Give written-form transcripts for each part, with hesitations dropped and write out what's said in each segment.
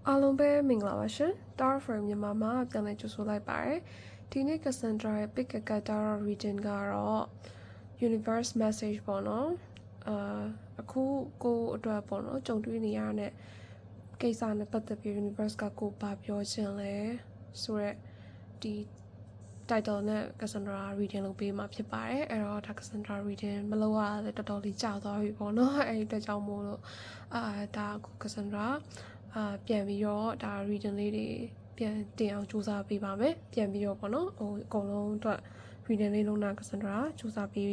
အားလုံးပဲမင်္ဂလာပါရှင် Star for မြန်မာမှာပြန်လည်ကြိုဆိုလိုက်ပါတယ်ဒီနေ့ Cassandra ရဲ့ pick a character reading ကတော့ universe message ပေါ့နော်အခုကိုအတွက်ပေါ့နော်ကြုံတွေ့နေရတဲ့ကိစ္စနဲ့ပတ်သက်ပြီး universe ကကိုဘာပြောချင်လဲဆိုရက်ဒီ title နဲ့ Cassandra reading လုပ်ပေးမှာဖြစ်ပါတယ်အဲ့တော့ဒါ Cassandra reading မလုပ်ရလဲတော်တော်လေးကြာသွားပြီပေါ့နော်အဲ့ဒီအတွက်ကြောင့်မို့လို့ဒါအခု Cassandraပြန်ပြီးတော့ဒါ reading လေးတွေပြန်တင်အောင်စူးစမ်းပေးပါမယ်ပြန်ပြီးတော့ပေါ့နော်ဟိုအကုန်လုံးအတွက် reading လေးလုံးနာ Cassandra စူးစမ်းပေး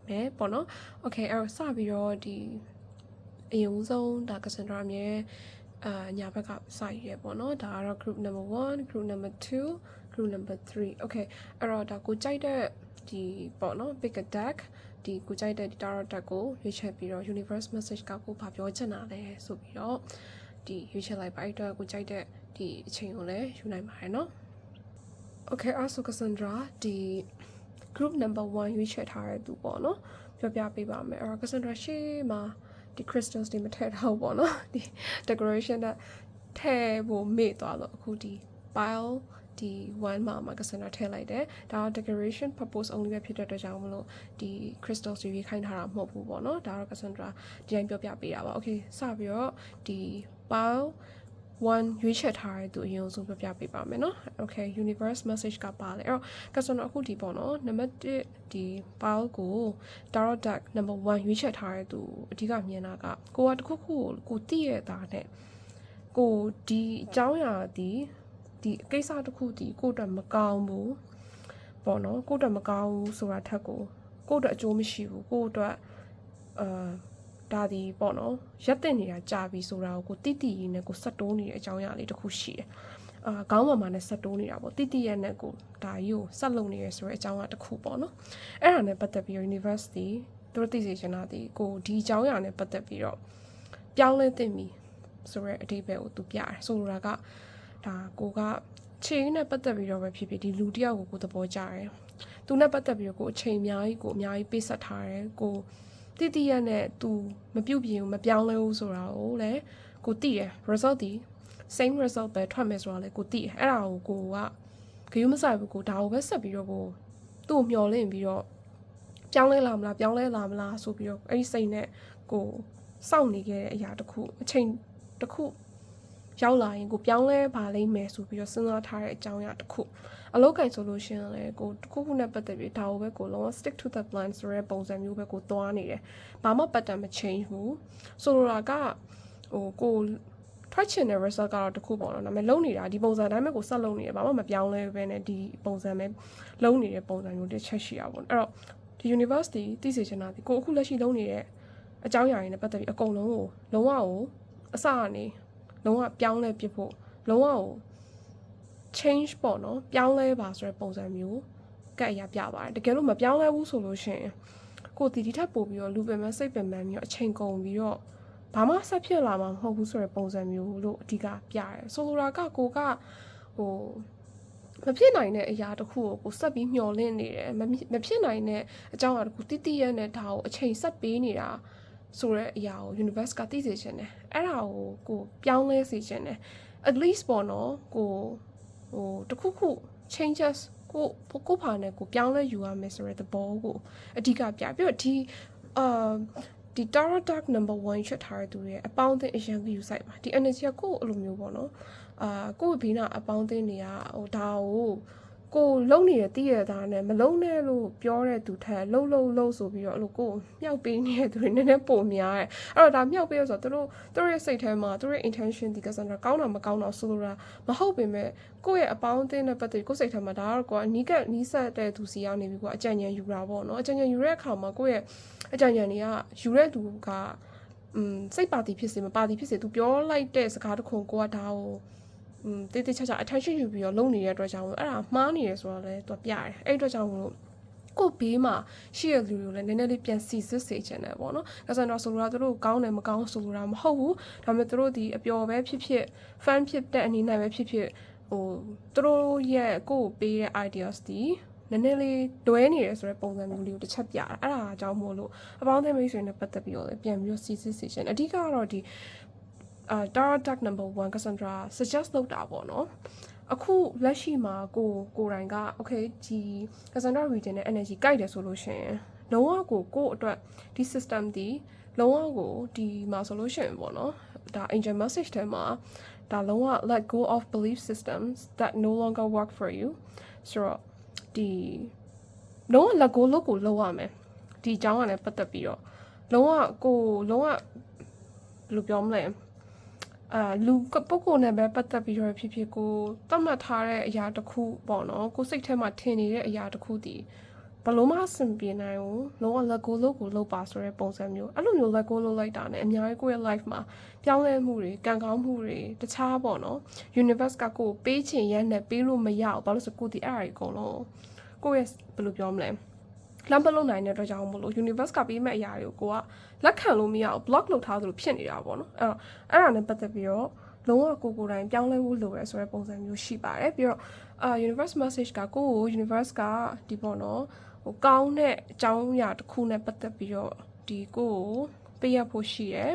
မယ်ပေါ့နော် okay အဲ့တော့စပြီးတော့ဒီအရင်ဆုံးဒါ Cassandra အမြဲညာဘက်ကစိုက်ရဲပေါ့နော်ဒါကတော့ group number 1 group number 2 group number 3 okay အဲ့တော့ဒါကိုကြိုက်တဲ့ဒီပေါ့နော် pick a deck ဒီကိုကြိုက်တဲ့ tarot deck ကိုရွေးချယ်ပြီးတော့ universe message ကကိုဘာပြောချင်တာလဲဆိုပြီးတော့ဒီရွေးချယ်လိုက်ပါအဲ့တော့ကိုကြိုက်တဲ့ဒီအချိန်ကိုလည်းယူနိုင်ပါတယ်เนาะ okay also Cassandra ဒီ group number 1ရွေးချယ်ထားတဲ့သူပေါ့เนาะပြောပြပေးပါမယ်အဲ့တော့ Cassandra ရှေ့မှာဒီ crystals တွေမထည့်ထားဘူးပေါ့เนาะဒီ decoration နဲ့ထည့်ဖို့မေ့သွားလို့အခုဒီ pile ဒီ one မှာ Cassandra ထည့်လိုက်တယ်ဒါက decoration purpose only ပဲဖြစ်တဲ့အတွက်ကြောင့်မလို့ဒီ crystals တွေခိုင်းထားတာမဟုတ်ဘူးပေါ့เนาะဒါတော့ Cassandra ဒီတိုင်းပြောပြပေးတာပါ okay စပြီးတော့ဒီ pile 1ရွေးချယ်ထားတဲ့သူအရင်ဆုံးပြောပြပေးပါမယ်เนาะ okay universe message ကပါလေအဲ့တော့ Cassandra အခုဒီပေါ့เนาะနံပါတ်1ဒီ pile ကို tarot deck number 1ရွေးချယ်ထားတဲ့သူအဓိကမြင်တာကကိုကတခုခုကိုသိရတာနဲ့ကိုဒီအကြောင်းအရာဒီကိစ္စတစ်ခုဒီကိုအတွက်မကောင်းဘူးပေါ့နော်ကိုအတွက်မကောင်းဘူးဆိုတာထက်ကိုအတွက်အကျိုးမရှိဘူးကိုအတွက်ဒါဒီပေါ့နော်ရက်တင်နေတာကြာပြီဆိုတာကိုတိတိရေးနဲ့ကိုဆက်တိုးနေတဲ့အကြောင်းအရာလေးတစ်ခုရှိတယ်ခေါင်းပေါ်မှာနဲ့ဆက်တိုးနေတာပေါ့တိတိရဲ့နဲ့ကိုဒါကြီးကိုဆက်လုံနေရဆိုတဲ့အကြောင်းအရာတစ်ခုပေါ့နော်အဲ့ဒါနဲ့ပတ်သက်ပြီး university သူတို့သိစေချင်တာဒီကိုဒီအကြောင်းအရာနဲ့ပတ်သက်ပြီးတော့ပြောင်းလဲသင့်ပြီဆိုရဲအဓိပ္ပာယ်ကိုသူပြတယ်ဆိုလိုတာကဒါကိုကချိန်နဲ့ပတ်သက်ပြီးတော့ပဲဖြစ်ဖြစ်ဒီလူတယောက်ကိုသဘောကျတယ်သူနဲ့ပတ်သက်ပြီးတော့ကိုအချိန်အများကြီးပေးဆက်ထားတယ်ကိုတိတိရနဲ့သူမပြုတ်ပြင်းဘူးမပြောင်းလဲဘူးဆိုတာကိုလည်းကိုသိတယ် result ဒီ same result ပဲထွက်မယ်ဆိုတာလည်းကိုသိတယ်အဲ့ဒါကိုကဂရုမစိုက်ဘူးကိုဒါကိုပဲဆက်ပြီးတော့ကိုသူ့ကိုမျှော်လင့်ပြီးတော့ပြောင်းလဲလာမလားဆိုပြီးတော့အဲ့ဒီစိတ်နဲ့ကိုစောင့်နေခဲ့တဲ့အရာတစ်ခုအချိန်တစ်ခုရောက်လာရင်ကိုပြောင်းလဲပါလိမ့်မယ်ဆိုပြီးတော့စဉ်းစားထားတဲ့အကြောင်းအရာတစ်ခုအလုပ်ကိုင်ဆိုလို့ရှိရင်လည်းကိုတစ်ခုနဲ့ပတ်သက်ပြီးဒါကိုပဲကိုလုံးဝ stick to the plan ဆိုတဲ့ပုံစံမျိုးပဲကိုသွားနေတယ်ဘာမှ pattern မ change ဘူးဆိုလိုတာကဟိုကိုထွက်ချင်တဲ့ result ကတော့တစ်ခုပေါ့နော်ဒါပေမဲ့လုံနေတာဒီပုံစံတိုင်းပဲကိုဆက်လုံနေတယ်ဘာမှမပြောင်းလဲပဲနဲ့ဒီပုံစံပဲလုံနေတဲ့ပုံစံမျိုးတစ်ချက်ရှိရပါဘောအဲ့တော့ဒီ university သိစေချင်တာဒီကိုအခုလက်ရှိလုံနေတဲ့အကြောင်းအရာတွေနဲ့ပတ်သက်ပြီးအကုန်လုံးကိုလုံးဝကိုအစကနေလုံးဝပြောင်းလဲပြဖို့လုံးဝကို change ပေါ့နော်ပြောင်းလဲပါဆိုတဲ့ပုံစံမျိုးကဲ့အရာပြပါတယ်တကယ်လို့မပြောင်းလဲဘူးဆိုလို့ရှိရင်ကိုဒီထက်ပို့ပြီးတော့လူပင်မစိတ်ပင်ပန်းပြီးတော့အချိန်ကုန်ပြီးတော့ဘာမှဆက်ဖြစ်လာမှာမဟုတ်ဘူးဆိုတဲ့ပုံစံမျိုးလို့အဓိကပြတယ်ဆိုလိုတာကကိုကဟိုမဖြစ်နိုင်တဲ့အရာတစ်ခုကိုဆက်ပြီးမျှော်လင့်နေတယ်မဖြစ်နိုင်တဲ့အကြောင်းအရာတစ်ခုတိတိရဲ့နဲ့ဒါကိုအချိန်ဆက်ပေးနေတာဆိုတဲ့အရာကို universe ကသိစေချင်တယ်အဲ့ဒါကိုပြောင်းလဲစေချင်တယ် at least ပေါ့နော်ကိုဟိုတခုခု changes ကိုဖာနဲ့ကိုပြောင်းလဲယူရမယ်ဆိုတဲ့သဘောကိုအဓိကပြပြီးတော့ဒီ tarot deck number 1ချက်ထားတဲ့သူတွေအပေါင်းအသင်းအရန် view site ပါဒီ energy ကိုအဲ့လိုမျိုးပေါ့နော်ကိုဘေးနာအပေါင်းအသင်းတွေကဟိုဒါကိုလုံနေရတည်ရတာနဲ့မလုံနဲ့လို့ပြောတဲ့သူထက်လုံဆိုပြီးတော့အဲ့လိုကိုမြောက်ပေးနေတဲ့သူတွေနည်းနည်းပိုများတယ်အဲ့တော့ဒါမြောက်ပေးရဆိုတော့သူတို့ရဲ့စိတ်ထဲမှာသူတို့ရဲ့ intention ဒီကစားတာကောင်းတာမကောင်းတော့ဆိုလိုတာမဟုတ်ပေမဲ့ကိုယ့်ရဲ့အပေါင်းအသင်းနဲ့ပတ်သက်ကိုယ်စိတ်ထဲမှာဒါကတော့ကိုအနီးဆက်တဲ့သူစီရောက်နေပြီကိုအကြံဉာဏ်ယူတာပေါ့နော်အကြံဉာဏ်ယူတဲ့အခါမှာကိုယ့်ရဲ့အကြံဉာဏ်တွေကယူတဲ့သူကစိတ်ပါတီဖြစ်စေမပါတီဖြစ်စေသူပြောလိုက်တဲ့စကားတစ်ခုကိုကဒါကိုတေးချာ attention ယူပြီးတော့လုပ်နေတဲ့အတွက်ကြောင့်အဲ့ဒါမှားနေရဆိုတော့လည်းသူပြရတယ်အဲ့အတွက်ကြောင့်ကိုဘေးမှာရှိရလူတွေလည်းနည်းနည်းလေးပြန်စီစစ်စေချင်တယ်ပေါ့နော်ဒါဆိုတော့ဆိုလိုတာသူတို့ကောင်းတယ်မကောင်းဆိုလိုတာမဟုတ်ဘူးဒါပေမဲ့သူတို့ဒီအပျော်ပဲဖြစ်ဖြစ် fan ဖြစ်တဲ့အနေနဲ့ပဲဖြစ်ဖြစ်ဟိုသူတို့ရဲ့ကိုပေးတဲ့ ideas ဒီနည်းနည်းလေးတွဲနေရဆိုတဲ့ပုံစံမျိုးလေးကိုတစ်ချက်ပြတာအဲ့ဒါအကြောင်းမို့လို့အပေါင်းအသင်းမိတ်ဆွေနဲ့ပတ်သက်ပြီးတော့လည်းပြန်ပြီးတော့စီစစ်စေချင်အဓိကတော့ဒီ Tarot deck number 1 Cassandra suggest လုပ်တာပေါ့နော်အခုလက်ရှိမှာကိုယ်တိုင်က okay ဒီ Cassandra reading နဲ့ energy ကြိုက်တယ်ဆိုလို့ရှိရင်လုံးဝကိုအတွက်ဒီ system ဒီလုံးဝကိုဒီမှာဆိုလို့ရှိရင်ပေါ့နော်ဒါ angel message ထဲမှာဒါလုံးဝ let go of belief systems that no longer work for you ဆိုတော့ဒီလုံးဝ let go လုပ်ကိုလုပ်ရမယ်ဒီအကြောင်းကလည်းပတ်သက်ပြီးတော့လုံးဝဘယ်လိုပြောမလဲလူပုဂ္ဂိုလ်နဲ့ပဲပတ်သက်ပြီးတော့ဖြစ်ဖြစ်ကိုသတ်မှတ်ထားတဲ့အရာတစ်ခုပေါ့နော်ကိုစိတ်ထဲမှာထင်နေတဲ့အရာတစ်ခုတည်ဘလို့မှစင်ပြေနိုင်ဘူးလုံးဝ let go လုပ်ကိုလုပ်ပါဆိုတဲ့ပုံစံမျိုးအဲ့လိုမျိုး let go လုပ်လိုက်တာနဲ့အများကြီးကိုယ့်ရဲ့ life မှာပြောင်းလဲမှုတွေကံကောင်းမှုတွေတခြားပေါ့နော် universe ကကိုပေးချင်ရမ်းနဲ့ပေးလို့မရဘူးဘာလို့ဆိုကိုဒီအဲ့အရာကြီးအကုန်လုံးကိုယ့်ရဲ့ဘယ်လိုပြောမလဲလမ်းပလုံးနိုင်တဲ့အတွက်ကြောင့်မလို့ universe ကပေးမဲ့အရာတွေကိုကလက်ခံလို့မရဘူး block လုပ်ထားသလိုဖြစ်နေတာပေါ့နော်အဲ့ဒါနဲ့ပတ်သက်ပြီးတော့လုံးဝကိုယ်တိုင်ပြောင်းလဲဖို့လိုရဲဆိုတဲ့ပုံစံမျိုးရှိပါတယ်ပြီးတော့universe message ကကိုယ့်ကို universe ကဒီပေါ့နော်ဟိုကောင်းတဲ့အကြောင်းအရာတစ်ခုနဲ့ပတ်သက်ပြီးတော့ဒီကိုယ်ကိုပေးရဖို့ရှိတယ်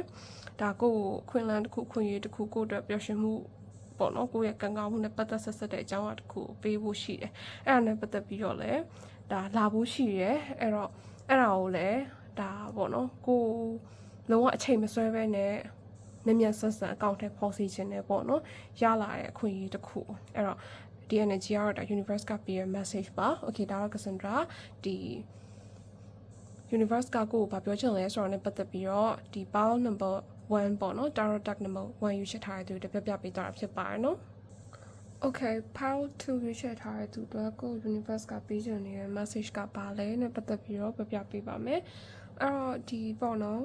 ဒါကိုယ်ကိုခွင့်လန်းတစ်ခုခွင့်ရတစ်ခုကိုယ့်အတွက်ပျော်ရွှင်မှုပေါ့နော်ကိုယ့်ရဲ့ကံကောင်းမှုနဲ့ပတ်သက်ဆက်တဲ့အကြောင်းအရာတစ်ခုပေးဖို့ရှိတယ်အဲ့ဒါနဲ့ပတ်သက်ပြီးတော့လည်းဒါလာဖို့ရှိရဲအဲ့တော့အဲ့ဒါကိုလည်းဒါပေါ့နော်ကိုလုံးဝအချိန်မဆွဲဘဲနဲ့မြန်ဆက်ဆက်အကောင့်ထဲပေါ်စီခြင်းနဲ့ပေါ့နော်ရလာတဲ့အခွင့်အရေးတစ်ခုအဲ့တော့ဒီ energy ကတော့ဒါ universe ကပေးရ message ပါ okay ဒါတော့ Cassandra ဒီ universe ကကိုဘာပြောချင်လဲဆိုတော့ ਨੇ ပတ်သက်ပြီးတော့ဒီ pile number 1ပေါ့နော် tarot deck number 1ယူချက်ထားတဲ့သူတွေပြပေးသွားတာဖြစ်ပါတယ်နော်Okay, pile 2ရွေးချယ်ထားတဲ့သူတို့ကို universe ကပေးချင်နေတဲ့ message ကပါလဲနဲ့ပတ်သက်ပြီးတော့ပြပေးပါမယ်။အဲ့တော့ဒီပေါ့နော်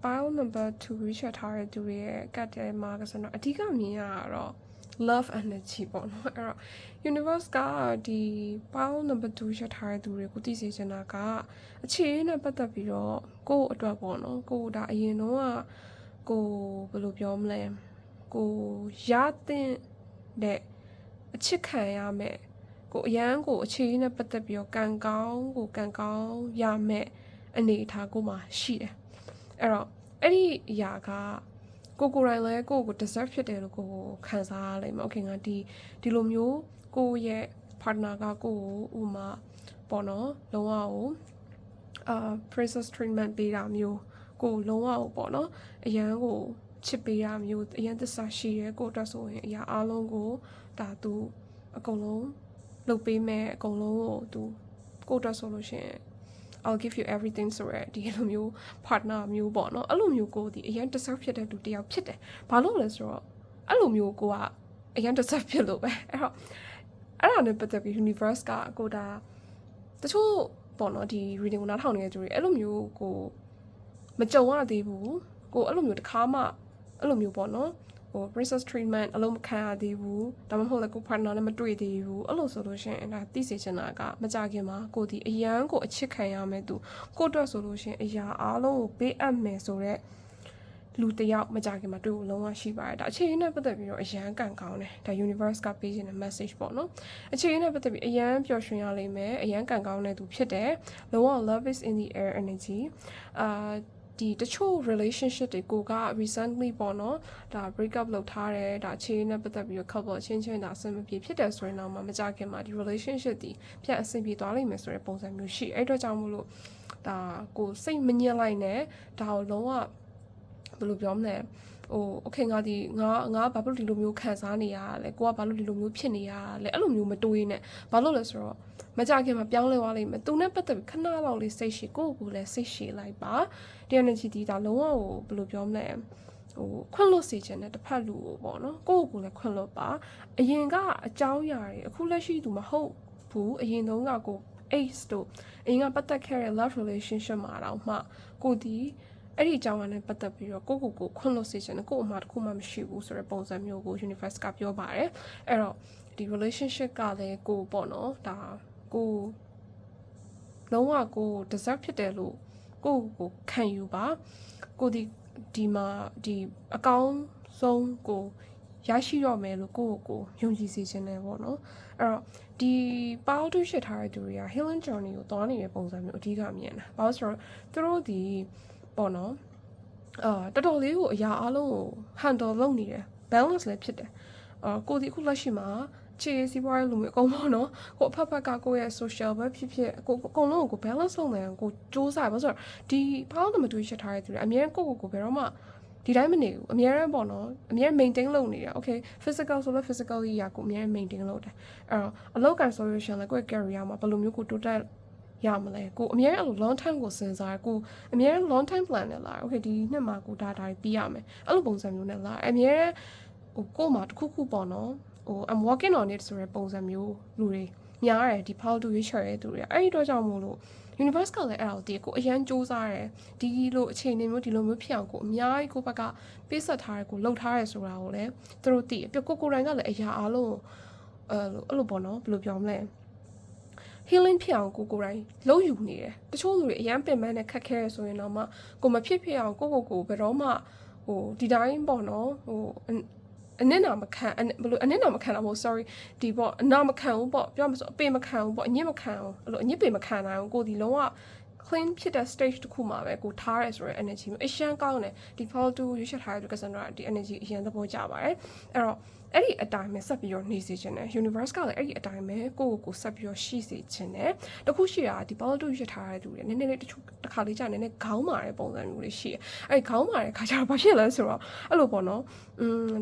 pile number 2ရွေးချယ်ထားတဲ့သူတွေရဲ့ကတ်တဲမှာဆိုတော့အဓိကမြင်ရတာတော့ love energy ပေါ့နော်။အဲ့တော့ universe ကဒီ pile number 2ရွေးချယ်ထားတဲ့သူတွေကိုသိစေချင်တာကအခြေအနေနဲ့ပတ်သက်ပြီးတော့ကိုယ့်အတွက်ပေါ့နော်။ကိုယ်ဒါအရင်တော့ကိုဘယ်လိုပြောမလဲ။ကိုရတဲ့အချစ်ခံရမယ်ကိုအရန်ကိုအခြေအနေနဲ့ပတ်သက်ပြီးတော့ကံကောင်းရမယ်အနေအထားကိုမှရှိတယ်အဲ့တော့အဲ့ဒီအရာကကိုယ်တိုင်လဲကို deserve ဖြစ်တယ်လို့ကိုခံစားရလိမ့်မယ် okay ငါဒီလိုမျိုးကိုရဲ့ partner ကကိုဥမာပေါ့နော်လုံးဝကိုprincess treatment ပေးတာမျိုးကိုလုံးဝကိုပေါ့နော်အရန်ကိုချစ်ပေးရမျိုးအရင်သစ္စာရှိရဲကိုအတွက်ဆိုရင်အရာအလုံးကိုဒါသူအကုန်လုံးလုပ်ပေးမယ်အကုန်လုံးကိုသူကိုအတွက်ဆိုလို့ရှိရင် I'll give you everything ဆိုရဒီလိုမျိုး partner မျိုးပေါ့နော်အဲ့လိုမျိုးကိုဒီအရင် deserve ဖြစ်တဲ့သူတယောက်ဖြစ်တယ်ဘာလို့လဲဆိုတော့အဲ့လိုမျိုးကိုကအရင် deserve ဖြစ်လို့ပဲအဲ့တော့အဲ့ဒါနဲ့ပတ်သက်ပြီး universe ကကိုဒါတချို့ပေါ့နော်ဒီ reading ကိုနားထောင်နေတဲ့သူတွေအဲ့လိုမျိုးကိုမကြုံရသေးဘူးကိုအဲ့လိုမျိုးတစ်ခါမှအဲ့လိုမျိုးပေါ့နော်ဟို princess treatment အလုံးမခံရသေးဘူးဒါမှမဟုတ်လည်းကို partner နဲ့မတွေ့သေးဘူးအဲ့လိုဆိုလို့ရှိရင်ဒါသိစေချင်တာကမကြခင်မှာကိုဒီအရန်ကိုအချစ်ခံရမယ်သူကိုအတွက်ဆိုလို့ရှိရင်အရာအားလုံးကိုပေးအပ်မယ်ဆိုတော့လူတယောက်မကြခင်မှာတွေ့ဖို့လုံးဝရှိပါတယ်ဒါအခြေအနေနဲ့ပတ်သက်ပြီးတော့အရန်ကန်ကောင်းတယ်ဒါ universe ကပေးခြင်းတဲ့ message ပေါ့နော်အခြေအနေနဲ့ပတ်သက်ပြီးအရန်ပျော်ရွှင်ရလိမ့်မယ်အရန်ကန်ကောင်းတဲ့သူဖြစ်တယ်လုံးဝ love is in the air energy ဒီတချို့ relationship တွေကိုက recently ပေါ့နော်ဒါ break up လုပ်ထားတယ်ဒါအခြေအနေနဲ့ပတ်သက်ပြီးတော့ couple ချင်းဒါအဆင်မပြေဖြစ်တယ်ဆိုရင်တော့မကြခင်မှာဒီ relationship ဒီပြတ်အဆင်ပြေသွားလိမ့်မယ်ဆိုတဲ့ပုံစံမျိုးရှိအဲ့အတွက်ကြောင့်မို့လို့ဒါကိုစိတ်မညစ်လိုက်နဲ့ဒါကိုလုံးဝဘယ်လိုပြောမလဲokay ငါဘာလို့ဒီလိုမျိုးခံစားနေရလဲကိုကဘာလို့ဒီလိုမျိုးဖြစ်နေရလဲအဲ့လိုမျိုးမတွေးနဲ့ဘာလို့လဲဆိုတော့မကြခင်မှာပြောင်းလဲသွားလိမ့်မယ်သူနဲ့ပတ်သက်ပြီးခဏလောက်လေးစိတ်ရှိကိုလည်းစိတ်ရှိလိုက်ပါဒီ energy ဒီဒါလုံးဝဘယ်လိုပြောမလဲခွင့်လွတ်စေချင်တဲ့တစ်ဖက်လူကိုပေါ့နော်ကိုလည်းခွင့်လွတ်ပါအရင်ကအကြောင်းအရာတွေအခုလက်ရှိသူမဟုတ်ဘူးအရင်တုန်းကကို ace တို့အရင်ကပတ်သက်ခဲ့တဲ့ love relationship မှာတော့မှကိုဒီအဲ့ဒီအကြောင်းအရာနဲ့ပတ်သက်ပြီးတော့ကိုခွင့်လွတ်စေချင်တယ်ကိုအမှတစ်ခုမှမရှိဘူးဆိုတဲ့ပုံစံမျိုးကို universe ကပြောပါတယ်အဲ့တော့ဒီ relationship ကလည်းကိုပေါ့နော်ဒါကိုလုံးဝကို deserve ဖြစ်တယ်လို့ကိုခံယူပါကိုဒီမှာဒီအကောင်းဆုံးကိုရရှိတော့မယ်လို့ကိုယုံကြည်စေချင်တယ်ပေါ့နော်အဲ့တော့ဒီပေါင်းတူးရှစ်ထားတဲ့သူတွေက healing journey ကိုသွားနေတဲ့ပုံစံမျိုးအဓိကမြင်တာဘာလို့ဆိုတော့သူတို့ဒီပေါ့နော် တော်တော်လေးကိုအရာအလုံးကို handle လုပ်နေတယ် balance လည်းဖြစ်တယ်ကိုဒီအခုလက်ရှိမှာခြေစီးပွားရေးလူမျိုးအကုန်လုံးနော်ကိုအဖက်ဖက်ကကိုရဲ့ social ပဲဖြစ်ဖြစ်ကိုအကုန်လုံးကို balance လုပ်နေအောင်ကိုစူးစမ်းပါဆိုတော့ဒီဖောင်းတမတူရှစ်ထားတဲ့သူတွေအများကိုဘယ်တော့မှဒီတိုင်းမနေဘူးအများရန်ပေါ့နော်အများ maintain လုပ်နေတာ okay physical ဆိုလည်း physically ရာကိုအများ maintain လုပ်တယ်အဲ့တော့အလောက်ကန် solution လည်းကိုယ့် career မှာဘယ်လိုမျိုးကိုတိုးတက်ရမလဲကိုအများအဲ့လို long time ကိုစဉ်းစားကိုအများ long time plan နဲ့လာ okay ဒီနှစ်မှာကိုဒါပြီးရမယ်အဲ့လိုပုံစံမျိုးနဲ့လာအများကိုမှာတစ်ခုပေါ့နော်I'm working on it ဆိုတဲ့ပုံစံမျိုးလူတွေများတယ်ဒီ Paul to ရွေးချယ်တဲ့သူတွေအဲ့ဒီတော့ကြောင့်မို့လို့ universe ကလည်းအဲ့ဒါကိုတည်ကိုအရန်စူးစမ်းတယ်ဒီလိုအခြေအနေမျိုးဒီလိုမျိုးဖြစ်အောင်ကိုအများကြီးကိုဘက်ကပေးဆက်ထားတယ်ကိုလှုပ်ထားတယ်ဆိုတာကိုလည်းသူတို့တည်ပြကိုတိုင်ကလည်းအရာအားလုံးအဲ့လိုပေါ့နော်ဘယ်လိုပြောမလဲ healing ဖြစ်အောင်ကိုတိုင်လှုပ်ယူနေတယ်တချို့လူတွေအရန်ပင်ပန်းနဲ့ခက်ခဲရဆိုရင်တော့မှကိုမဖြစ်အောင်ကိုဘယ်တော့မှဒီတိုင်းပေါ့နော်အနစ်နာမခံဘယ်လိုအနစ်နာမခံတော့မဟုတ် sorry ဒီပေါ့အနာမခံဘူးပေါ့ပြောမှဆိုအပေမခံဘူးပေါ့အညစ်မခံဘူးအဲ့လိုအညစ်ပေမခံနိုင်ဘူးကိုဒီလုံးဝ clean ဖြစ်တဲ့ stage တစ်ခုမှာပဲကိုထားရဲဆိုတဲ့ energy မျိုးအရှမ်းကောင်းတယ်ဒီ fall to ရွေးချယ်ထားတဲ့ Cassandra ဒီ energy အရင်သဘောကျပါတယ်အဲ့တော့အဲ့ဒီအတိုင်းပဲဆက်ပြီးတော့နေစေချင်တယ် universe ကလည်းအဲ့ဒီအတိုင်းပဲကိုဆက်ပြီးတော့ရှိစေချင်တယ်တခုရှိတာဒီ fall to ရွေးထားတဲ့သူတွေနည်းနည်းလေးတစ်ခါလေးကြာနည်းနည်းခေါင်းမာတဲ့ပုံစံမျိုးလေးရှိတယ်အဲ့ဒီခေါင်းမာတဲ့ခါကျတော့ဘာဖြစ်လဲဆိုတော့အဲ့လိုပေါ့နော်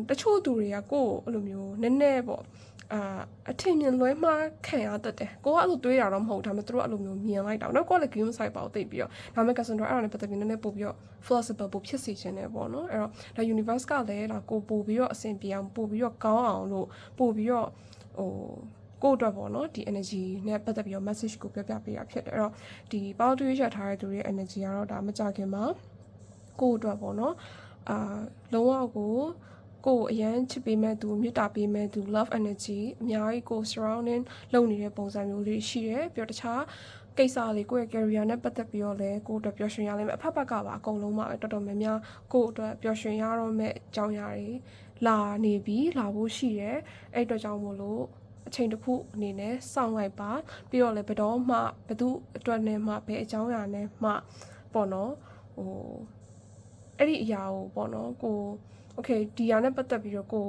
တချို့သူတွေကကိုအဲ့လိုမျိုးနည်းနည်းပေါ့အထင်မြင်လွဲမှားခံရတတ်တယ်ကိုကအဲ့လိုတွေးတာတော့မဟုတ်ဒါပေမဲ့သူတို့အဲ့လိုမျိုးမြင်လိုက်တာနော်ကိုကလည်း game site ပေါ့သိပြီးတော့ဒါပေမဲ့ Cassandra အဲ့ဒါနဲ့ပတ်သက်ပြီးနည်းနည်းပို့ပြီးတော့ flexible ပို့ဖြစ်စေချင်တယ်ပေါ့နော်အဲ့တော့ဒါ universe ကလည်းဒါကိုပို့ပြီးတော့အဆင်ပြေအောင်ပို့ပြီးတော့ကောင်းအောင်လို့ပို့ပြီးတော့ကိုအတွက်ပေါ့နော်ဒီ energy နဲ့ပတ်သက်ပြီးတော့ message ကိုပြောပြပေးတာဖြစ်တယ်အဲ့တော့ဒီ power to ရွေးချယ်ထားတဲ့သူတွေရဲ့ energy ကတော့ဒါမကြခင်မှာကိုအတွက်ပေါ့နော်လုံးဝကိုအရန်ချစ်ပေးမဲ့သူမေတ္တာပေးမဲ့သူ love energy အများကြီးကို surrounding လုပ်နေတဲ့ပုံစံမျိုးလေးရှိတယ်ပြီးတော့တခြားကိစ္စလေးကိုယ့်ရဲ့ career နဲ့ပတ်သက်ပြီးတော့လည်းကိုယ့်အတွက်ပျော်ရွှင်ရလိမ့်မယ်အဖက်ဖက်ကပါအကုန်လုံးပါပဲတော်တော်များများကိုယ့်အတွက်ပျော်ရွှင်ရတော့မဲ့အကြောင်းအရာတွေလာနေပြီးလာဖို့ရှိတယ်အဲ့အတွက်ကြောင့်မို့လို့အချိန်တစ်ခုအနေနဲ့စောင့်လိုက်ပါပြီးတော့လည်းဘယ်တော့မှဘသူအတွက်နဲ့မှဘယ်အကြောင်းအရာနဲ့မှပေါ့နော်အဲ့ဒီအရာကိုပေါ့နော်ကိုokay ဒီဟာနဲ့ပတ်သက်ပြီးတော့ကို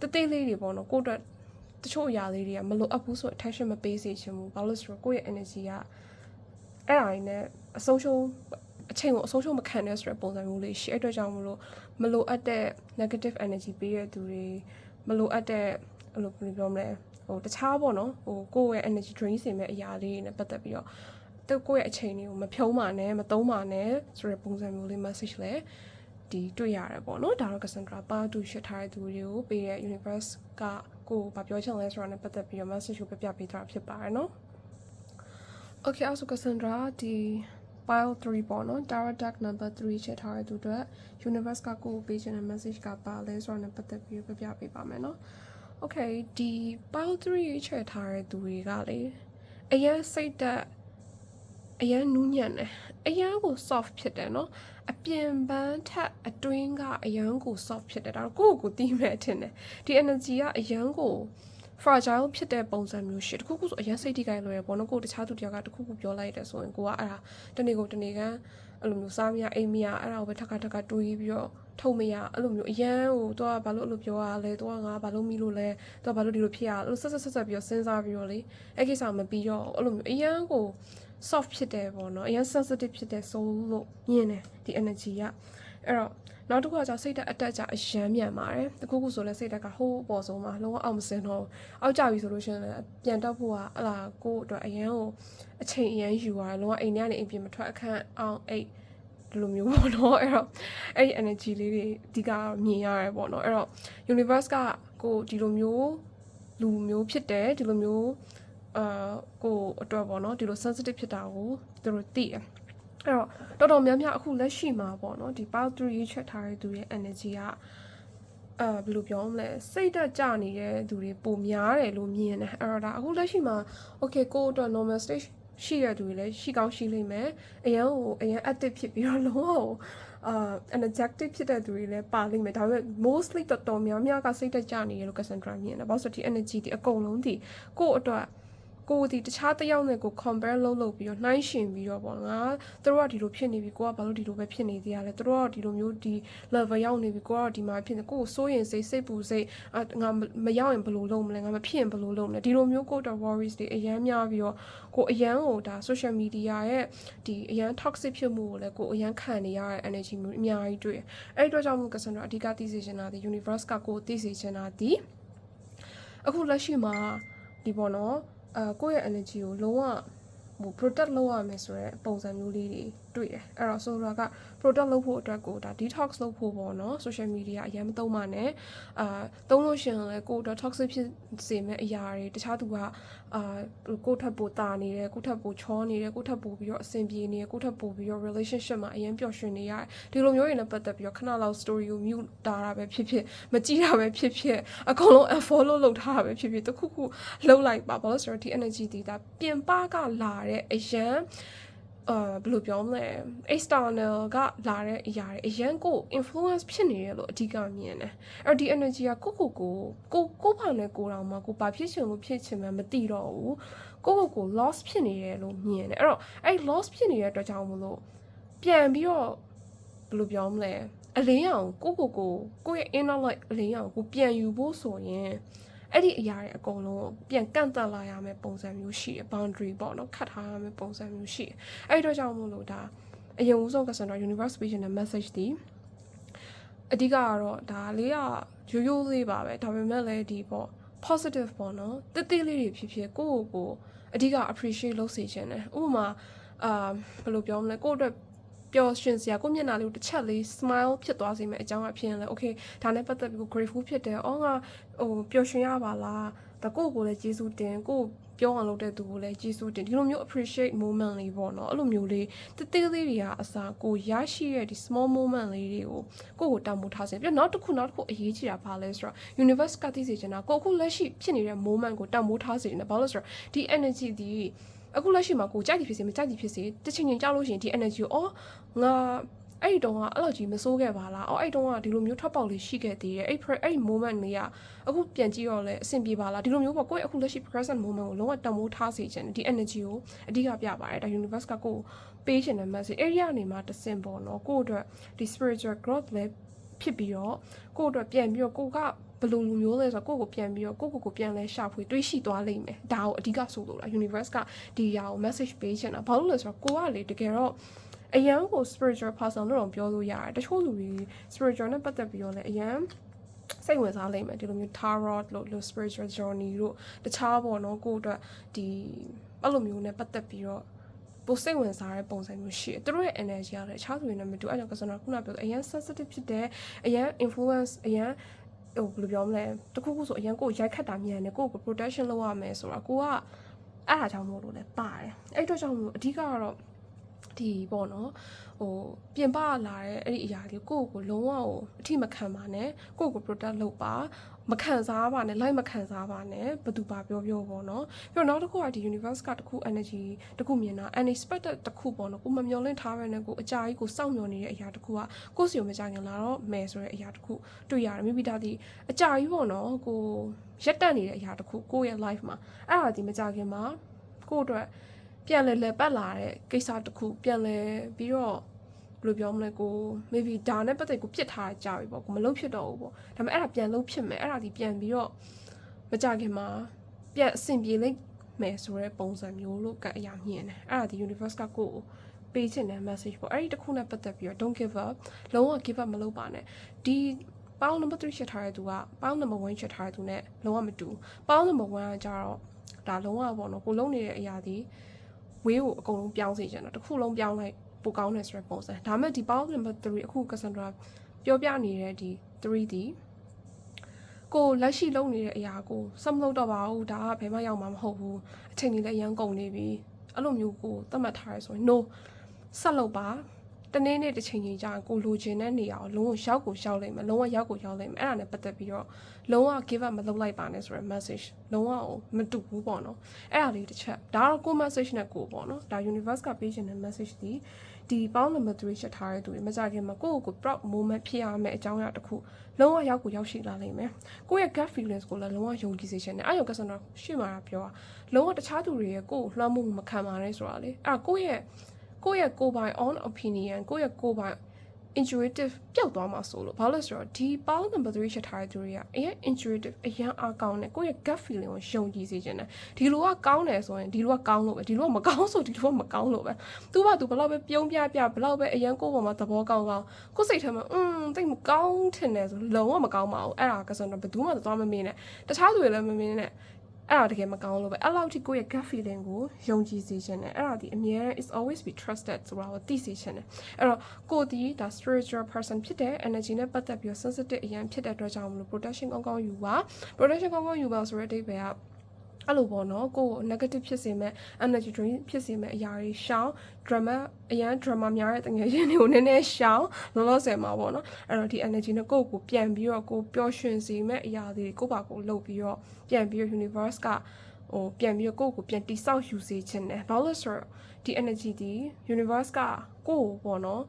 တသေးလေးတွေပေါ့နော်ကိုအတွက်တချို့အရာလေးတွေကမလိုအပ်ဘူးဆို attention မပေးစေချင်ဘူးဘာလို့ဆိုတော့ကိုယ့်ရဲ့ energy ကအဲ့ဒါတွေနဲ့အဆုံးရှုံးအချိန်ကိုအဆုံးရှုံးမခံတဲ့ဆိုတဲ့ပုံစံမျိုးလေးရှိအဲ့အတွက်ကြောင့်မလိုအပ်တဲ့ negative energy ပေးတဲ့သူတွေမလိုအပ်တဲ့အဲ့လိုပြောမလဲတခြားပေါ့နော်ကိုယ့်ရဲ့ energy drain စေမဲ့အရာလေးတွေနဲ့ပတ်သက်ပြီးတော့ကိုယ့်ရဲ့အချိန်တွေကိုမဖြုံးပါနဲ့မသုံးပါနဲ့ဆိုတဲ့ပုံစံမျိုးလေး message လဲဒီတွေ့ရတယ်ပေါ့နော်ဒါတော့ Cassandra ပါတူရှစ်ထားတဲ့သူတွေကိုပေးတဲ့ universe ကကိုဘာပြောချင်လဲဆိုတာနဲ့ပတ်သက်ပြီးတော့ message ကိုပြပြပေးတာဖြစ်ပါတယ်နော် Okay အဲ့ဆို Cassandra ဒီ pile 3ပေါ့နော် tarot deck number 3ချက်ထားတဲ့သူတွေ universe ကကိုပေးချင်တဲ့ message ကပါလဲဆိုတာနဲ့ပတ်သက်ပြီးပြပြပေးပါမယ်နော် Okay ဒီ pile 3ချက်ထားတဲ့သူတွေကလေအရင်စိတ်သက်အရင်နူးညံ့တယ်အရင်ကို soft ဖြစ်တယ်နော်အပြင်ပန်းထက်အတွင်းကအရန်ကို soft ဖြစ်တယ်ဒါတော့ကိုတီးမဲ့ထင်တယ်ဒီ energy ကအရန်ကို fragile ဖြစ်တဲ့ပုံစံမျိုးရှိတခုခုဆိုအရန်စိတ်ထိခိုက်လွယ်ပေါ့နော်ကိုတခြားသူတယောက်ကတခုခုပြောလိုက်တယ်ဆိုရင်ကိုကအဲ့ဒါတနေ့တနေ့ကအဲ့လိုမျိုးစားမရအိမ်မရအဲ့ဒါကိုပဲထပ်ခါတွေးပြီးတော့ထုံမရအဲ့လိုမျိုးအရန်ကိုသူကဘာလို့အဲ့လိုပြောရလဲသူကငါဘာလို့မိလို့လဲသူကဘာလို့ဒီလိုဖြစ်ရအဲ့လိုဆက်ပြီးတော့စဉ်းစားပြီးတော့လေအဲ့ကိစ္စမပြီးတော့အဲ့လိုမျိုးအရန်ကိုsoft ဖြစ်တယ်ပေါ့နော်အရင် sensitive ဖြစ်တဲ့ soul လို့မြင်တယ်ဒီ energy ကအဲ့တော့နောက်တစ်ခုကကြာစိတ်ဓာတ်အတက်ကြအရန်မြန်ပါတယ်တခုခုဆိုလဲစိတ်ဓာတ်ကဟိုးအပေါ်ဆုံးမှာလုံးဝအောင်မစင်တော့အောက်ကြပြီဆိုလို့ရှိရင်လည်းပြန်တက်ဖို့ကအလားကိုယ့်အတွက်အရန်ကိုအချိန်အရန်ယူရတယ်လုံးဝအိမ်ထဲကနေအိမ်ပြင်မထွက်အခန်းအောင်အိတ်ဒီလိုမျိုးပေါ့နော်အဲ့တော့အဲ့ဒီ energy လေးတွေအဓိကမြင်ရတယ်ပေါ့နော်အဲ့တော့ universe ကကိုဒီလိုမျိုးလူမျိုးဖြစ်တယ်ဒီလိုမျိုးကိုအတွက်ပေါ့နော်ဒီလို sensitive ဖြစ်တာကိုသူတို့သိတယ်အဲ့တော့တော်တော်များများအခုလက်ရှိမှာပေါ့နော်ဒီ power 3 ရေးချက်ထားတဲ့သူရဲ့ energy ကဘယ်လိုပြောမလဲစိတ်တက်ကြနေတဲ့သူတွေပုံများတယ်လို့မြင်တယ်အဲ့တော့ဒါအခုလက်ရှိမှာ okay ကိုအတွက် normal stage ရှိရတဲ့သူတွေလည်းရှိကောင်းရှိလိမ့်မယ်အရန် active ဖြစ်ပြီးတော့လုံးဝenergetic ဖြစ်တဲ့သူတွေလည်းပါလိမ့်မယ်ဒါပေမဲ့ mostly တော်တော်များများကစိတ်တက်ကြနေရလို့ Cassandra မြင်တယ်ဘာလို့ဆိုဒီ energy ဒီအကုန်လုံးဒီကိုအတွက် ကိုဒီတခြားတစ်ယောက်နဲ့ကို compare လုပ်ပြီးတော့နှိုင်းယှဉ်ပြီးတော့ပေါ့ငါတို့ကဒီလိုဖြစ်နေပြီကိုကဘာလို့ဒီလိုပဲဖြစ်နေသေးရလဲတို့ကဒီလိုမျိုးဒီ level ရောက်နေပြီကိုကဒီမှာဖြစ်နေကိုစိုးရင်စိတ်ပူစိတ်ငါမရောက်ရင်ဘယ်လိုလုပ်မလဲငါမဖြစ်ရင်ဘယ်လိုလုပ်မလဲဒီလိုမျိုးကိုတော့ worries တွေအရန်များပြီးတော့ကိုအရန်ကိုဒါ social media ရဲ့ဒီအရန် toxic ဖြစ်မှုကိုလည်းကိုအရန်ခံနေရတဲ့ energy မျိုးအများကြီးတွေ့အဲ့အတွက်ကြောင့်မို့ Cassandra အဓိကသိစေချင်တာဒီ universe ကကိုသိစေချင်တာဒီအခုလက်ရှိမှာဒီပေါ့နော်ကိုယ့်ရဲ့ energy ကိုလုံးဝဟို protect လုပ်ရမယ်ဆိုတဲ့ပုံစံမျိုးလေးတွေတွေ့တယ်အဲ့တော့ဆိုတော့က protect လုပ်ဖို့အတွက်ကိုဒါ detox လုပ်ဖို့ပေါ့နော် social media အရင်မသုံးပါနဲ့သုံးလို့ရှိရင်လည်းကိုယ့်အတွက် toxic ဖြစ်စေမဲ့အရာတွေတခြားသူကကိုယ့်ထပ်ပိုတာနေတယ်ကိုယ့်ထပ်ပိုချောနေတယ်ကိုယ့်ထပ်ပိုပြီးတော့အဆင်ပြေနေတယ်ကိုယ့်ထပ်ပိုပြီးတော့ relationship မှာအရင်ပျော်ရွှင်နေရတယ်ဒီလိုမျိုးတွေနဲ့ပတ်သက်ပြီးတော့ခဏလောက် story ကို mute တာပဲဖြစ်ဖြစ်မကြည့်တာပဲဖြစ်ဖြစ်အကုန်လုံး unfollow လုပ်ထားတာပဲဖြစ်ဖြစ်တခုခုလှုပ်လိုက်ပါဘာလို့ဆိုတော့ဒီ energy တွေဒါပြင်ပကလာတဲ့အရန်ဘယ်လိုပြောမလဲ external ကလာတဲ့အရာတွေအရန်ကို influence ဖြစ်နေရလို့အဓိကမြင်တယ်အဲ့ဒီ energy ကကိုဘာနဲ့ကိုတောင်မှကိုဘာဖြစ်ချင်လို့ဖြစ်ချင်မှမသိတော့ဘူးကို loss ဖြစ်နေတယ်လို့မြင်တယ်အဲ့တော့အဲ့ loss ဖြစ်နေတဲ့အတွက်ကြောင့်မလို့ပြန်ပြီးတော့ဘယ်လိုပြောမလဲအလင်းရောင်ကိုရဲ့ inner light အလင်းရောင်ကိုပြန်ယူဖို့ဆိုရင်အဲ့ဒီအရာတွေအကုန်လုံးပြန်ကန့်သက်လာရမယ်ပုံစံမျိုးရှိတယ် boundary ပေါ့နော်ခတ်ထားရမယ်ပုံစံမျိုးရှိတယ်အဲ့တော့ကြောင့်မို့လို့ဒါအရင်ဦးဆုံး Cassandra universe vision နဲ့ message ဒီအဓိကကတော့ဒါလေးကရိုးလေးပါပဲဒါပေမဲ့လည်းဒီပေါ့ positive ပေါ့နော်တိလေးတွေဖြစ်ဖြစ်ကိုအဓိက appreciate လုပ်စေချင်တယ်ဥပမာဘယ်လိုပြောမလဲကိုအတွက်ပျော်ရွှင်စရာကိုမျက်နှာလေးကိုတစ်ချက်လေး smile ဖြစ်သွားစေမယ်အကြောင်းအဖြစ်ရင်လည်း okay ဒါနဲ့ပတ်သက်ပြီး grateful ဖြစ်တယ်။အော်ငါပျော်ရွှင်ရပါလား။ဒါကိုလည်းကျေးဇူးတင်ကိုပြောအောင်လုပ်တဲ့သူကိုလည်းကျေးဇူးတင်ဒီလိုမျိုး appreciate moment လေးပေါ့နော်။အဲ့လိုမျိုးလေးတိလေးတွေကအစားကိုရရှိတဲ့ဒီ small moment လေးတွေကိုကိုတန်ဖိုးထားစေပြီးတော့နောက်တစ်ခုအရေးကြီးတာဘာလဲဆိုတော့ universe ကသိစေချင်တာကိုအခုလက်ရှိဖြစ်နေတဲ့ moment ကိုတန်ဖိုးထားစေတယ်။ဘာလို့ဆိုတော့ဒီ energy ဒီအခုလက်ရှိမှာကိုကြိုက်တယ်ဖြစ်စေမကြိုက်တယ်ဖြစ်စေတစ်ချိန်ချိန်ကြောက်လို့ရှိရင်ဒီ energy ကိုငါအဲ့ဒီတုန်းကအဲ့လိုကြီးမစိုးခဲ့ပါလားအဲ့တုန်းကဒီလိုမျိုးထွက်ပေါက်လေးရှိခဲ့သေးတယ်အဲ့ moment လေးကအခုပြန်ကြည့်တော့လဲအဆင်ပြေပါလားဒီလိုမျိုးပေါ့ကိုယ့်ရဲ့အခုလက်ရှိ present moment ကိုလုံးဝတန်ဖိုးထားစေချင်တယ်ဒီ energy ကိုအဓိကပြပါတယ်ဒါ universe ကကိုပေးချင်တဲ့ message အဲ့ဒီကနေမှတဆင့်ပေါ့နော်ကိုယ့်အတွက်ဒီ spiritual growth လည်းဖြစ်ပြီးတော့ကိုယ့်အတွက်ပြန်ပြီးတော့ကိုကဘယ်လိုလူမျိုးလဲဆိုတော့ကိုပြန်ပြီးတော့ကိုပြန်လဲရှာဖွေတွေးရှိသွားလိမ့်မယ်ဒါကိုအဓိကဆိုလို့လား universe ကဒီຢာကို message ပေးချင်တာဘာလို့လဲဆိုတော့ကိုကလေတကယ်တော့အရန်ကို spiritual person လို့တော့ပြောလို့ရတယ်တချို့လူတွေ spiritual နဲ့ပတ်သက်ပြီးတော့လည်းအရန်စိတ်ဝင်စားလိမ့်မယ်ဒီလိုမျိုး tarot လို့ spiritual journey တို့တခြားပေါ့နော်ကိုအတွက်ဒီအဲ့လိုမျိုးနဲ့ပတ်သက်ပြီးတော့ပိုစိတ်ဝင်စားတဲ့ပုံစံမျိုးရှိတယ်သူတို့ရဲ့ energy ကလည်းအခြားသူတွေနဲ့မတူအဲ့ကြောင့် Cassandra ခုနပြောအရန် sensitive ဖြစ်တယ်အရန် influence အရန်ဘယ်လိုပြောမလဲတခုခုဆိုအရင်ကိုရိုက်ခတ်တာမြန်တယ်ကို protection လုပ်ရမယ်ဆိုတော့ကိုကအဲ့အားကြောင့်မို့လို့လည်းပါတယ်အဲ့တော့ကြောင့်မို့အဓိကကတော့ဒီပေါ့နော်ပြင်ပလာတဲ့အဲ့ဒီအရာလေးကိုလုံးဝအထိမခံပါနဲ့ကို protect လုပ်ပါမခံစားပါနဲ့ light မခံစားပါနဲ့ဘယ်သူပါပြောပေါ့နော်ပြီးတော့နောက်တစ်ခုကဒီ universe ကတခု energy တခုမြင်တာ unexpected တခုပေါ့နော်ကိုမမျှော်လင့်ထားပဲနဲ့ကိုအကြာကြီးကိုစောင့်မျှော်နေတဲ့အရာတခုကကိုစီကိုမကြခင်လာတော့မယ်ဆိုတဲ့အရာတခုတွေ့ရတယ်မိမိဒါဒီအကြာကြီးပေါ့နော်ကိုရက်တက်နေတဲ့အရာတခုကိုရဲ့ life မှာအဲ့ဒါဒီမကြခင်မှာကိုအတွက်ပြန်လဲပတ်လာတဲ့ကိစ္စတခုပြန်လဲပြီးတော့ဘယ်လိုပြောမလဲကို maybe ဒါနဲ့ပတ်သက်ကိုပြစ်ထားကြပြီပေါ့ကိုမလုပ်ဖြစ်တော့ဘူးပေါ့ဒါပေမဲ့အဲ့ဒါပြန်လုပ်ဖြစ်မယ်အဲ့ဒါဒီပြန်ပြီးတော့မကြခင်မှာပြန်အဆင်ပြေလိမ့်မယ်ဆိုတဲ့ပုံစံမျိုးလို့ကအရာမြင်တယ်အဲ့ဒါဒီ universe ကကိုပေးချင်တဲ့ message ပေါ့အဲ့ဒီတစ်ခုနဲ့ပတ်သက်ပြီးတော့ don't give up လုံးဝ give up မလုပ်ပါနဲ့ဒီပေါင်း number 3ချက်ထားတဲ့သူကပေါင်း number 1ချက်ထားတဲ့သူနဲ့လုံးဝမတူပေါင်း number 1ကကြတော့ဒါလုံးဝပေါ့နော်ကိုလုံးနေတဲ့အရာဒီဝေးကိုအကုန်လုံးပြောင်းစေချင်တာတစ်ခုလုံးပြောင်းလိုက်ပိုကောင်းတယ်ဆိုတဲ့ပုံစံဒါမဲ့ဒီပေါင်း number 3အခု Cassandra ပြောပြနေတဲ့ဒီ3ဒီကိုလက်ရှိလုပ်နေတဲ့အရာကိုစမလုပ်တော့ပါဘူးဒါကဘယ်မှရောက်မှာမဟုတ်ဘူးအချိန်ကြီးလည်းရမ်းကုန်နေပြီအဲ့လိုမျိုးကိုသတ်မှတ်ထားရဆိုရင် no ဆက်လုပ်ပါတနေ့နေ့တစ်ချိန်ချိန်ကြာကိုလိုချင်တဲ့နေရာကိုလုံးဝရောက်လိမ့်မယ်လုံးဝရောက်လိမ့်မယ်အဲ့ဒါနဲ့ပတ်သက်ပြီးတော့လုံးဝ give up မလုပ်လိုက်ပါနဲ့ဆိုရယ် message လုံးဝမတူဘူးပေါ့နော်အဲ့ဒါလေးတစ်ချက်ဒါကတော့ကို message နဲ့ကိုပေါ့နော်ဒါ universe ကပေးချင်တဲ့ message ဒီ ဒီပေါင်း number 3 shit ထားတဲ့သူတွေမကြခင်မှာကိုယ့်ကို proud moment ဖြစ်ရမယ့်အကြောင်းအရာတစ်ခုလုံးဝရောက်ရှိလာနိုင်မယ်ကိုယ့်ရဲ့ gut feelings ကိုလည်းလုံးဝယုံကြည်စေချင်တယ်အဲ့ရောကစတော့ရှေ့မှာပြောတာလုံးဝတခြားသူတွေရဲ့ကိုယ်လွှမ်းမိုးမခံပါနဲ့ဆိုတာလေအဲ့ကိုယ့်ရဲ့ကိုယ်ပိုင် own opinion ကိုယ့်ရဲ့ကိုယ်ပိုင် intuitive ပျောက်သွားမှာဆိုလို့ဘာလို့လဲဆိုတော့ဒီပေါင်း number 3 shit ထားတဲ့သူတွေကအရင် intuitive အရင်အားကောင်းတယ်ကိုယ့်ရဲ့ gut feeling ကိုယုံကြည်စေချင်တယ်ဒီလိုကကောင်းတယ်ဆိုရင်ဒီလိုကကောင်းလို့ပဲဒီလိုကမကောင်းဆိုဒီလိုကမကောင်းလို့ပဲသူဘယ်လောက်ပဲပြုံးပြဘယ်လောက်ပဲအရင်ကိုယ့်ပေါ်မှာသဘောကောင်းကိုယ်စိတ်ထဲမှာတိတ်မကောင်းထင်တယ်ဆိုလုံးဝမကောင်းပါဘူးအဲ့ဒါကဆိုတော့ဘယ်သူမှသွားမမင်းနဲ့တခြားသူတွေလည်းမမင်းနဲ့အဲ့ဒါတကယ်မကောင်းလို့ပဲအဲ့လောက်ထိကိုယ့်ရဲ့ gut feeling ကိုယုံကြည်စေချင်တယ်အဲ့ဒါဒီအမြဲ is always be trusted ဆိုတာကိုသိစေချင်တယ်အဲ့တော့ကိုဒီဒါ spiritual person ဖြစ်တဲ့ energy နဲ့ပတ်သက်ပြီး sensitive အရင်ဖြစ်တဲ့အတွက်ကြောင့်မလို့ protection ကောင်းကောင်းယူပါဆိုတဲ့အဓိပ္ပာယ်ကအဲ့လိုပေါ့နော်ကို negative ဖြစ်စေမဲ့ energy drain ဖြစ်စေမဲ့အရာတွေရှောင်း drama များတဲ့တကယ်ရင်တွေကိုနည်းနည်းရှောင်းလောလောဆယ်မှာပေါ့နော်အဲ့တော့ဒီ energy နဲ့ကိုပြန်ပြီးတော့ကိုပျော်ရွှင်စေမဲ့အရာတွေကိုပါကိုလှုပ်ပြီးတော့ပြန်ပြီးတော့ universe ကပြန်ပြီးတော့ကိုပြန်တိဆောက်ယူစေခြင်းတယ်ဘာလို့လဲဆိုတော့ဒီ energy ဒီ universe ကကိုပေါ့နော်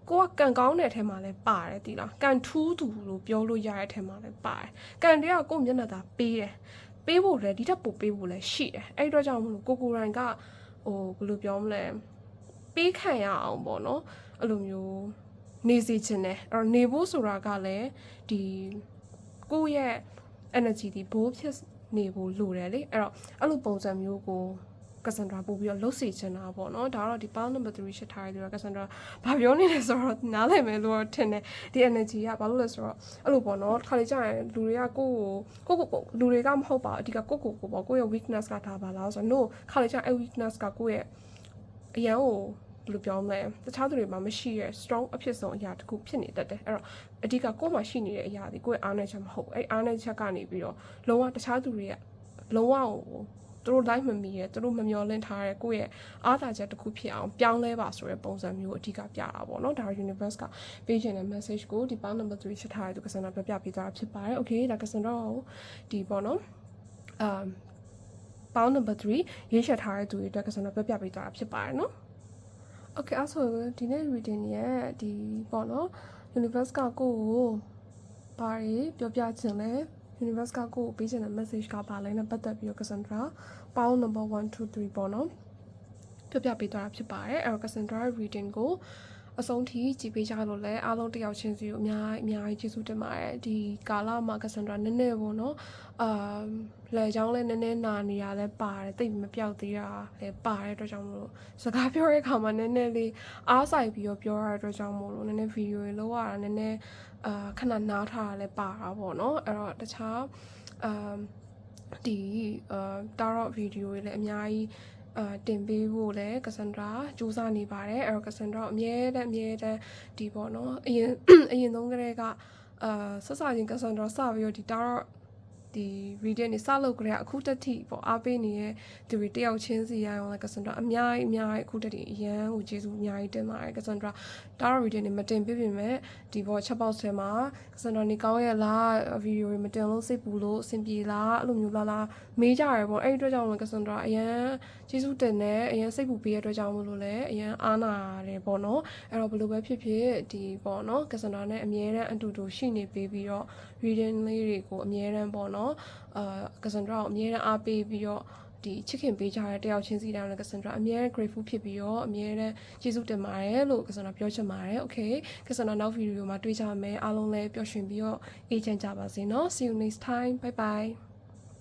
ကိုကကန်ကောင်းတဲ့အထက်မှာလည်းပါတယ်တိလားကန်ထူးသူလို့ပြောလို့ရတဲ့အထက်မှာလည်းပါတယ်ကန်တွေကကိုမျက်နှာသာပေးတယ်ပေးဖို့လည်းဒီထက်ပိုပေးဖို့လည်းရှိတယ်အဲ့တော့ကြောင့်မလို့ကိုရိုင်းကဘယ်လိုပြောမလဲပေးခံရအောင်ပေါ့နော်အဲ့လိုမျိုးနေစေချင်တယ်အဲ့တော့နေဖို့ဆိုတာကလည်းဒီကိုရဲ့ energy ဒီဘိုးဖြစ်နေဖို့လိုတယ်လေအဲ့တော့အဲ့လိုပုံစံမျိုးကိုကစန်ဒရာပို့ပြီးတော့လှုပ်စေချင်တာပေါ့နော်ဒါတော့ဒီ pound number 3 shit ထားရတယ်ကစန်ဒရာဘာပြောနေလဲဆိုတော့နားလည်မယ်လို့ထင်တယ်ဒီ energy ကဘာလို့လဲဆိုတော့အဲ့လိုပေါ့နော်တစ်ခါလေကြာရင်လူတွေကကိုလူတွေကမဟုတ်ပါအဓိကကိုပေါ့ကိုရဲ့ weakness ကဒါပါလားဆိုတော့ no ခါလေကြာအဲ့ weakness ကကိုရဲ့အရန်ကိုဘယ်လိုပြောမလဲတခြားသူတွေမှာမရှိရဲ့ strong အဖြစ်ဆုံးအရာတစ်ခုဖြစ်နေတတ်တယ်အဲ့တော့အဓိကကိုယ်မှာရှိနေတဲ့အရာဒီကိုယ့်ရဲ့အားနည်းချက်မဟုတ်အဲ့အားနည်းချက်ကနေပြီးတော့လုံးဝတခြားသူတွေကလုံးဝသူတို့ live မမီရဲသူတို့မမျောလင့်ထားတဲ့ကိုယ့်ရဲ့အားသာချက်တစ်ခုဖြစ်အောင်ပြောင်းလဲပါဆိုတဲ့ပုံစံမျိုးအဓိကပြတာပေါ့နော်ဒါ universe ကပေးချင်တဲ့ message ကိုဒီ pound number 3 ချက်ထားတဲ့သူကစံတော့ပြပေးသွားတာဖြစ်ပါတယ် okay ဒါကစံတော့ဒီပေါ့နော်pound number 3ရေးချက်ထားတဲ့သူတွေအတွက်ကစံတော့ပြပေးသွားတာဖြစ်ပါတယ်နော်okay အဲ့ဆိုဒီနေ့ reading ရဲ့ဒီပေါ့နော် universe ကကိုယ်ဘာတွေပြောပြချင်လဲ universe ကကိုယ်ပေးချင်တဲ့ message ကဘာလဲနဲ့ပတ်သက်ပြီးတော့ Cassandra pound number 1 2 3ပေါ့နော်ပြောပြပေးသွားတာဖြစ်ပါတယ်အဲ့တော့ Cassandra reading ကိုအဆုံးထိကြည့်ပေးကြလို့လဲအားလုံးတယောက်ချင်းစီကိုအများကြီးကျေးဇူးတင်ပါတယ်ဒီကာလမှာ Cassandra နည်းနည်းပေါ့နော်လဲချောင်းလဲနည်းနည်းနာနေရလဲပါတယ်တိတ်မပြောက်သေးတာလဲပါတယ်အတွက်ကြောင့်မလို့စကားပြောတဲ့အခါမှာနည်းနည်းလေးအားဆိုင်ပြီးတော့ပြောရတဲ့အတွက်ကြောင့်မို့လို့နည်းနည်းဗီဒီယိုတွေလောက်ရတာနည်းနည်းခဏနားထားရလဲပါတာပေါ့နော်အဲ့တော့တခြားဒီတာရော့ဗီဒီယိုတွေလည်းအများကြီးတင်ပေးဖို့လဲ Cassandra စူးစမ်းနေပါတယ်အဲ့တော့ Cassandra အမြဲတမ်းဒီပေါ့နော်အရင်ဆုံးကတည်းကဆက်စားချင်း Cassandra စပြီးတော့ဒီတာရော့ဒီ reading နေစလုပ်ကြရအခုတက်ထိပေါ့အားပေးနေတဲ့သူတွေတယောက်ချင်းစီရအောင်လဲ Cassandra အများကြီးအခုတက်ထိအရန်ကိုကျေးဇူးအများကြီးတင်ပါတယ် Cassandra တာရော့ reading နေမတင်ပြပြင်မဲ့ဒီပေါ့ chat box ထဲမှာ Cassandra နေကောင်းရဲ့လားဗီဒီယိုတွေမတင်လို့စိတ်ပူလို့အဆင်ပြေလားအဲ့လိုမျိုးလားမေးကြရပေါ့အဲ့ဒီအတွက်ကြောင့်လဲ Cassandra အရန်ကျေးဇူးတင်တယ်အရန်စိတ်ပူပေးရတဲ့အတွက်ကြောင့်မလို့လဲအရန်အားနာတယ်ပေါ့နော်အဲ့တော့ဘယ်လိုပဲဖြစ်ဖြစ်ဒီပေါ့နော် Cassandra နဲ့အမြဲတမ်းအတူတူရှိနေပေးပြီးတော့ reading လေးတွေကိုအမြဲတမ်းပေါ့နော်Cassandra ကိုအမြဲတမ်းအားပေးပြီးတော့ဒီချစ်ခင်ပေးကြတဲ့တယောက်ချင်းစီတိုင်းလည်း Cassandra အမြဲ grateful ဖြစ်ပြီးတော့အမြဲတမ်းကျေးဇူးတင်ပါတယ်လို့ Cassandra ပြောချင်ပါတယ် okay Cassandra နောက်ဗီဒီယိုမှာတွေ့ကြမယ်အားလုံးလည်းပျော်ရွှင်ပြီးတော့အေးချမ်းကြပါစေเนาะ see you next time bye bye